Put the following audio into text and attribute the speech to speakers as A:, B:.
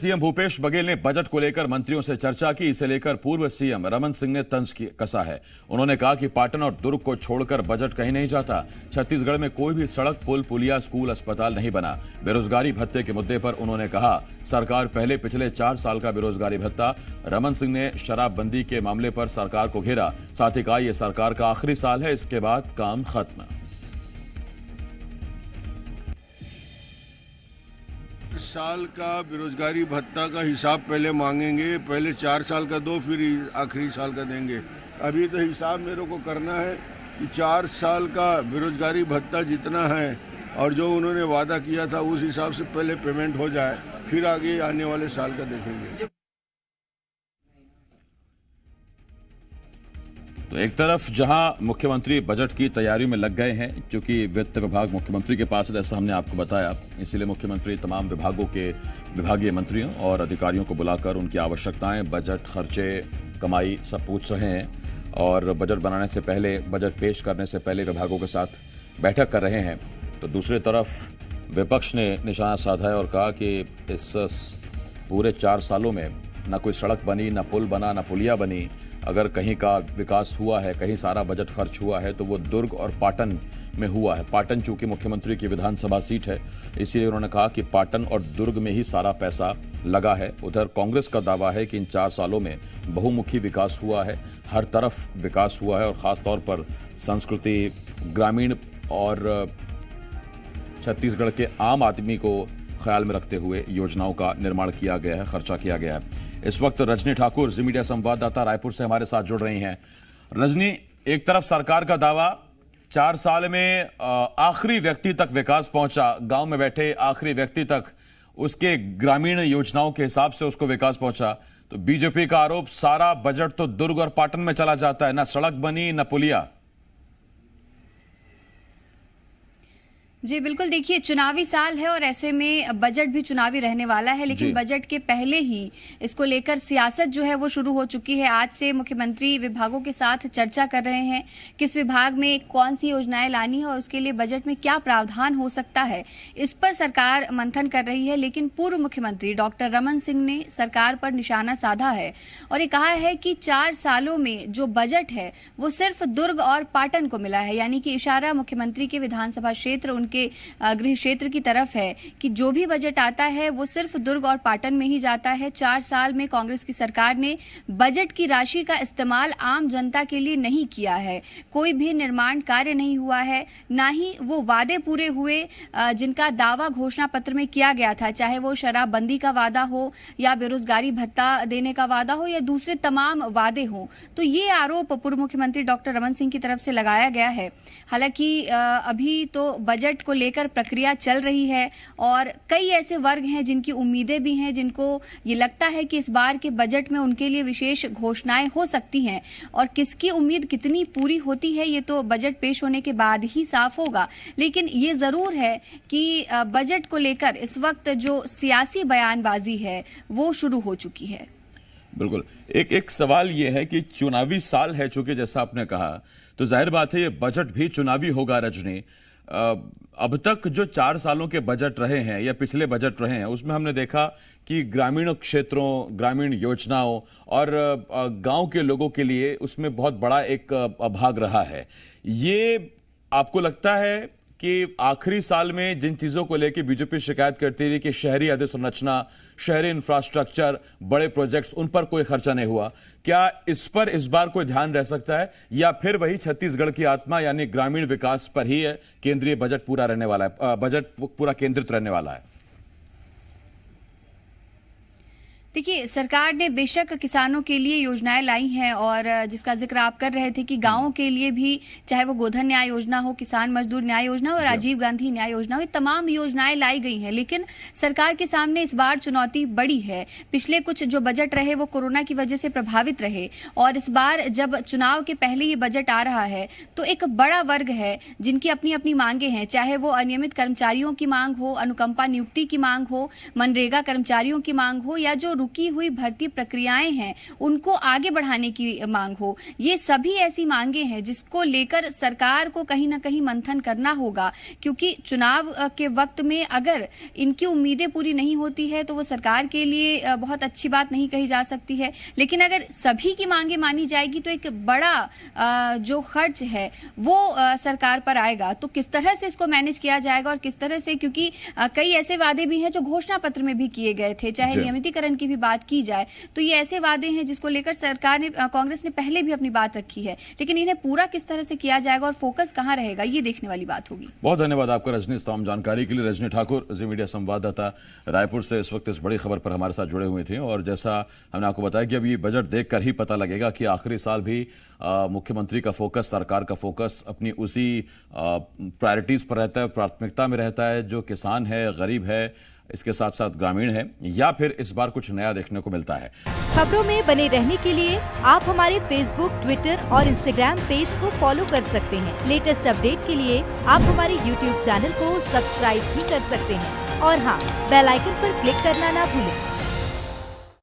A: CM Bhupesh Baghel ने budget को लेकर मंत्रियों से चर्चा की। इसे लेकर पूर्व सीएम रमन सिंह ने तंज कसा है। उन्होंने कहा कि पाटन और दुर्ग को छोड़कर बजट कहीं नहीं जाता। छत्तीसगढ़ में कोई भी सड़क, पुल, पुलिया, स्कूल, अस्पताल नहीं बना। बेरोजगारी भत्ते के मुद्दे पर उन्होंने कहा, सरकार पहले पिछले 4 साल का बेरोजगारी भत्ता। रमन सिंह ने शराबबंदी के मामले पर सरकार को घेरा। साथ ही कहा, यह सरकार का आखिरी साल है, इसके बाद काम खत्म।
B: साल का बेरोजगारी भत्ता का हिसाब पहले मांगेंगे। पहले 4 साल का दो, फिर आखिरी साल का देंगे। अभी तो हिसाब मेरे को करना है कि 4 साल का बेरोजगारी भत्ता जितना है और जो उन्होंने वादा किया था उस हिसाब से पहले पेमेंट हो जाए, फिर आगे आने वाले साल का देखेंगे।
A: तो एक तरफ जहां मुख्यमंत्री बजट की तैयारियों में लग गए हैं, क्योंकि वित्त विभाग मुख्यमंत्री के पास है, जैसा हमने आपको बताया, इसीलिए मुख्यमंत्री तमाम विभागों के विभागीय मंत्रियों और अधिकारियों को बुलाकर उनकी आवश्यकताएं, बजट, खर्चे, कमाई सब पूछ रहे हैं और बजट बनाने से पहले, बजट पेश करने से पहले विभागों के साथ बैठक कर रहे हैं। तो दूसरी तरफ विपक्ष ने निशाना साधा है और कहा कि इस पूरे 4 सालों में न कोई सड़क बनी, न पुल बना, न पुलिया बनी। अगर कहीं का विकास हुआ है, कहीं सारा बजट खर्च हुआ है, तो वो दुर्ग और पाटन में हुआ है। पाटन चूंकि मुख्यमंत्री की विधानसभा सीट है, इसीलिए उन्होंने कहा कि पाटन और दुर्ग में ही सारा पैसा लगा है। उधर कांग्रेस का दावा है कि इन 4 सालों में बहुमुखी विकास हुआ है, हर तरफ विकास हुआ है और ख़ासतौर पर संस्कृति, ग्रामीण और छत्तीसगढ़ के आम आदमी को ख्याल में रखते हुए योजनाओं का निर्माण किया गया है, खर्चा किया गया है। इस वक्त रजनी ठाकुर, जी मीडिया संवाददाता, रायपुर से हमारे साथ जुड़ रही हैं। रजनी, एक तरफ सरकार का दावा, 4 साल में आखिरी व्यक्ति तक विकास पहुंचा, गांव में बैठे आखिरी व्यक्ति तक उसके ग्रामीण योजनाओं के हिसाब से उसको विकास पहुंचा। तो बीजेपी का आरोप, सारा बजट तो दुर्ग और पाटन में चला जाता है, ना सड़क बनी न पुलिया।
C: जी बिल्कुल, देखिए चुनावी साल है और ऐसे में बजट भी चुनावी रहने वाला है, लेकिन बजट के पहले ही इसको लेकर सियासत जो है वो शुरू हो चुकी है। आज से मुख्यमंत्री विभागों के साथ चर्चा कर रहे हैं, किस विभाग में कौन सी योजनाएं लानी है और उसके लिए बजट में क्या प्रावधान हो सकता है, इस पर सरकार मंथन कर रही है। लेकिन पूर्व मुख्यमंत्री डॉक्टर रमन सिंह ने सरकार पर निशाना साधा है और ये कहा है कि 4 सालों में जो बजट है वो सिर्फ दुर्ग और पाटन को मिला है, यानी कि इशारा मुख्यमंत्री के विधानसभा क्षेत्र, के गृह क्षेत्र की तरफ है कि जो भी बजट आता है वो सिर्फ दुर्ग और पाटन में ही जाता है। 4 साल में कांग्रेस की सरकार ने बजट की राशि का इस्तेमाल आम जनता के लिए नहीं किया है। कोई भी निर्माण कार्य नहीं हुआ है, ना ही वो वादे पूरे हुए जिनका दावा घोषणा पत्र में किया गया था, चाहे वो शराबबंदी का वादा हो या बेरोजगारी भत्ता देने का वादा हो या दूसरे तमाम वादे हो। तो ये आरोप पूर्व मुख्यमंत्री डॉक्टर रमन सिंह की तरफ से लगाया गया है। हालांकि अभी तो बजट को लेकर प्रक्रिया चल रही है और कई ऐसे वर्ग हैं जिनकी उम्मीदें भी हैं, जिनको ये लगता है कि इस बार के बजट में उनके लिए विशेष घोषणाएं हो सकती हैं और किसकी उम्मीद कितनी पूरी होती है ये तो बजट पेश होने के बाद ही साफ होगा। लेकिन ये जरूर है कि बजट को लेकर इस वक्त जो सियासी बयानबाजी है वो शुरू हो चुकी है।
A: बिल्कुल, एक सवाल ये है कि चुनावी साल है, चूंकि जैसा आपने कहा, तो जाहिर बात है ये बजट भी चुनावी होगा। रजनी, अब तक जो 4 सालों के बजट रहे हैं या पिछले बजट रहे हैं, उसमें हमने देखा कि ग्रामीण क्षेत्रों, ग्रामीण योजनाओं और गांव के लोगों के लिए उसमें बहुत बड़ा एक भाग रहा है। ये आपको लगता है कि आखिरी साल में जिन चीजों को लेकर बीजेपी शिकायत करती रही कि शहरी अधोसंरचना, शहरी इंफ्रास्ट्रक्चर, बड़े प्रोजेक्ट्स, उन पर कोई खर्चा नहीं हुआ, क्या इस पर इस बार कोई ध्यान रह सकता है या फिर वही छत्तीसगढ़ की आत्मा यानी ग्रामीण विकास पर ही है, केंद्रीय बजट पूरा रहने वाला है, बजट पूरा केंद्रित रहने वाला है?
C: देखिए, सरकार ने बेशक किसानों के लिए योजनाएं लाई हैं और जिसका जिक्र आप कर रहे थे कि गांवों के लिए भी, चाहे वो गोधन न्याय योजना हो, किसान मजदूर न्याय योजना हो, राजीव गांधी न्याय योजना हो, ये तमाम योजनाएं लाई गई हैं। लेकिन सरकार के सामने इस बार चुनौती बड़ी है। पिछले कुछ जो बजट रहे वो कोरोना की वजह से प्रभावित रहे और इस बार जब चुनाव के पहले ये बजट आ रहा है तो एक बड़ा वर्ग है जिनकी अपनी अपनी मांगे हैं, चाहे वो अनियमित कर्मचारियों की मांग हो, अनुकंपा नियुक्ति की मांग हो, मनरेगा कर्मचारियों की मांग हो या जो रुकी हुई भर्ती प्रक्रियाएं हैं उनको आगे बढ़ाने की मांग हो। ये सभी ऐसी मांगे हैं जिसको लेकर सरकार को कहीं ना कहीं मंथन करना होगा, क्योंकि चुनाव के वक्त में अगर इनकी उम्मीदें पूरी नहीं होती है तो वो सरकार के लिए बहुत अच्छी बात नहीं कही जा सकती है। लेकिन अगर सभी की मांगे मानी जाएगी तो एक बड़ा जो खर्च है वो सरकार पर आएगा। तो किस तरह से इसको मैनेज किया जाएगा और किस तरह से, क्योंकि कई ऐसे वादे भी हैं जो घोषणा पत्र में भी किए गए थे, चाहे नियमितीकरण की भी बात की जाए तो ये ऐसे वादे हैं जिसको लेकर सरकार ने, कांग्रेस ने पहले भी अपनी बात रखी है, लेकिन इन्हें पूरा किस तरह से किया जाएगा और फोकस कहां रहेगा ये देखने वाली बात होगी।
A: बहुत धन्यवाद आपका रजनी, इस तमाम जानकारी के लिए। रजनी ठाकुर, जी मीडिया संवाददाता रायपुर से इस वक्त इस बड़ी खबर पर हमारे साथ जुड़े हुए थे। और जैसा हमने आपको बताया कि अब ये बजट देखकर ही पता लगेगा कि आखिरी साल भी मुख्यमंत्री का फोकस, सरकार का फोकस अपनी उसी प्रायोरिटीज पर रहता है, प्राथमिकता में रहता है, जो किसान है, गरीब है, इसके साथ साथ ग्रामीण है, या फिर इस बार कुछ नया देखने को मिलता है।
D: खबरों में बने रहने के लिए आप हमारे फेसबुक, ट्विटर और इंस्टाग्राम पेज को फॉलो कर सकते हैं। लेटेस्ट अपडेट के लिए आप हमारे यूट्यूब चैनल को सब्सक्राइब भी कर सकते हैं और हाँ, बेल आइकन पर क्लिक करना ना भूलें।